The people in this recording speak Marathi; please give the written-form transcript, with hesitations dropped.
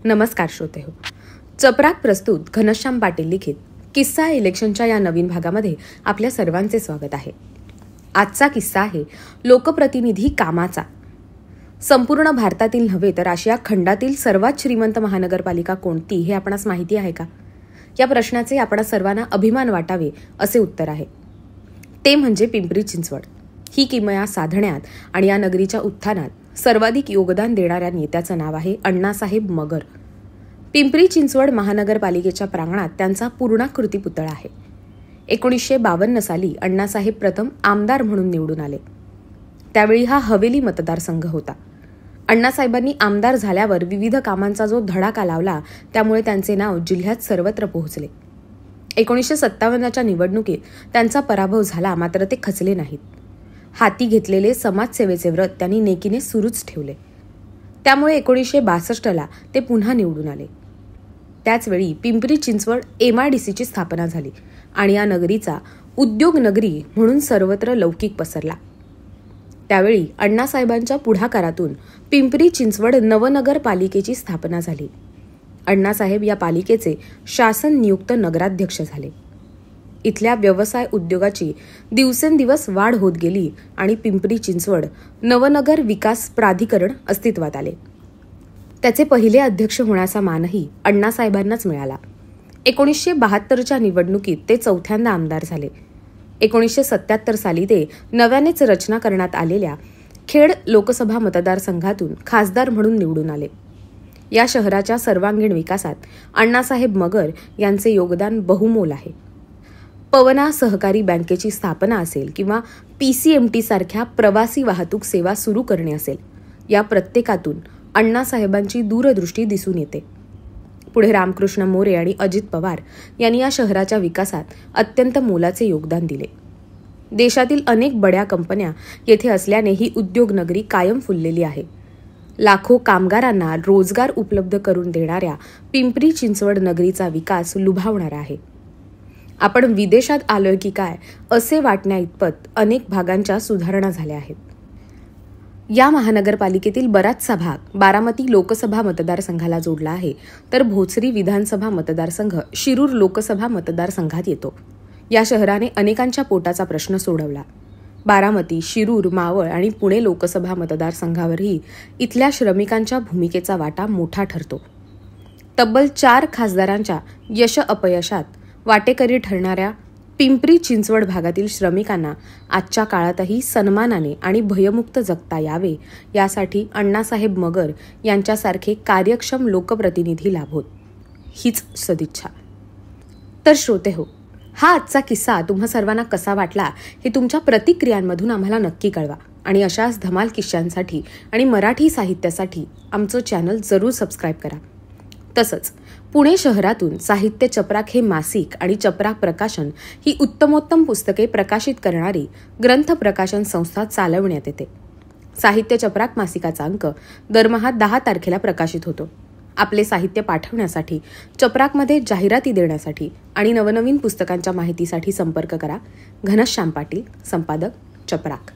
नमस्कार श्रोतेहो. चपराक प्रस्तुत घनश्याम पाटील लिखित किस्सा इलेक्शनच्या या नवीन भागामध्ये आपल्या सर्वांचे स्वागत आहे. आजचा किस्सा आहे लोकप्रतिनिधी कामाचा. संपूर्ण भारतातील नव्हे तर आशिया खंडातील सर्वात श्रीमंत महानगरपालिका कोणती हे आपणास माहिती आहे का? या प्रश्नाचे आपणा सर्वांना अभिमान वाटावे असे उत्तर आहे. ते म्हणजे पिंपरी चिंचवड. ही किमया साधण्यात आणि या नगरीच्या उत्थानात सर्वाधिक योगदान देणाऱ्या नेत्याचं नाव आहे अण्णासाहेब मगर. पिंपरी चिंचवड महानगरपालिकेच्या प्रांगणात त्यांचा पूर्णाकृती पुतळा आहे. 1952 साली अण्णासाहेब प्रथम आमदार म्हणून निवडून आले. त्यावेळी हा हवेली मतदारसंघ होता. अण्णासाहेबांनी आमदार झाल्यावर विविध कामांचा जो धडाका लावला त्यामुळे त्यांचे नाव जिल्ह्यात सर्वत्र पोहोचले. 1957च्या निवडणुकीत त्यांचा पराभव झाला, मात्र ते खचले नाहीत. हाती घेतलेले समाजसेवेचे व्रत त्यांनी नेकीने सुरूच ठेवले. त्यामुळे 1962ला ते पुन्हा निवडून आले. त्याचवेळी पिंपरी चिंचवड MIDCची स्थापना झाली आणि या नगरीचा उद्योग नगरी म्हणून सर्वत्र लौकिक पसरला. त्यावेळी अण्णासाहेबांच्या पुढाकारातून पिंपरी चिंचवड नवनगरपालिकेची स्थापना झाली. अण्णासाहेब या पालिकेचे शासन नियुक्त नगराध्यक्ष झाले. इथल्या व्यवसाय उद्योगाची दिवसेंदिवस वाढ होत गेली आणि पिंपरी चिंचवड नवनगर विकास प्राधिकरण अस्तित्वात आले. त्याचे पहिले अध्यक्ष होण्याचा मानही अण्णासाहेबांनाच मिळाला. 1972च्या निवडणुकीत ते चौथ्यांदा आमदार झाले. 1977 साली ते नव्यानेच रचना करण्यात आलेल्या खेड लोकसभा मतदारसंघातून खासदार म्हणून निवडून आले. या शहराच्या सर्वांगीण विकासात अण्णासाहेब मगर यांचे योगदान बहुमोल आहे. पवना सहकारी बँकेची स्थापना असेल किंवा PCMT सारख्या प्रवासी वाहतूक सेवा सुरू करणे असेल, या प्रत्येकातून अण्णासाहेबांची दूरदृष्टी दिसून येते. पुढे रामकृष्ण मोरे आणि अजित पवार यांनी या शहराच्या विकासात अत्यंत मोलाचे योगदान दिले. देशातील अनेक बड्या कंपन्या येथे असल्याने ही उद्योग नगरी कायम फुललेली आहे. लाखो कामगारांना रोजगार उपलब्ध करून देणाऱ्या पिंपरी चिंचवड नगरीचा विकास लुभावणारा आहे. आपण विदेशात आलोय की काय असे वाटण्या इतपत अनेक भागांच्या सुधारणा झाल्या आहेत. या महानगरपालिकेतील बराचसा भाग बारामती लोकसभा मतदारसंघाला जोडला आहे, तर भोसरी विधानसभा मतदारसंघ शिरूर लोकसभा मतदारसंघात येतो. या शहराने अनेकांच्या पोटाचा प्रश्न सोडवला. बारामती, शिरूर, मावळ आणि पुणे लोकसभा मतदारसंघावरही इथल्या श्रमिकांच्या भूमिकेचा वाटा मोठा ठरतो. तब्बल 4 खासदारांच्या यश अपयशात वाटेकरी ठरणाऱ्या पिंपरी चिंचवड भागातील श्रमिकांना आजच्या काळातही सन्मानाने आणि भयमुक्त जगता यावे यासाठी अण्णासाहेब मगर यांच्यासारखे कार्यक्षम लोकप्रतिनिधी लाभोत, हीच सदिच्छा. तर श्रोतेहो, हा आजचा किस्सा तुम्हा सर्वांना कसा वाटला हे तुमच्या प्रतिक्रियांमधून आम्हाला नक्की कळवा आणि अशाच धमाल किस्स्यांसाठी आणि मराठी साहित्यासाठी आमचं चॅनल जरूर सबस्क्राईब करा. तसंच पुणे शहरातून साहित्य चपराक हे मासिक आणि चपराक प्रकाशन ही उत्तमोत्तम पुस्तके प्रकाशित करणारी ग्रंथ प्रकाशन संस्था चालवण्यात येते. साहित्य चपराक मासिकाचा अंक दरमहा 10 तारखेला प्रकाशित होतो. आपले साहित्य पाठवण्यासाठी, चपराकमध्ये जाहिराती देण्यासाठी आणि नवनवीन पुस्तकांच्या माहितीसाठी संपर्क करा. घनश्याम पाटील, संपादक, चपराक.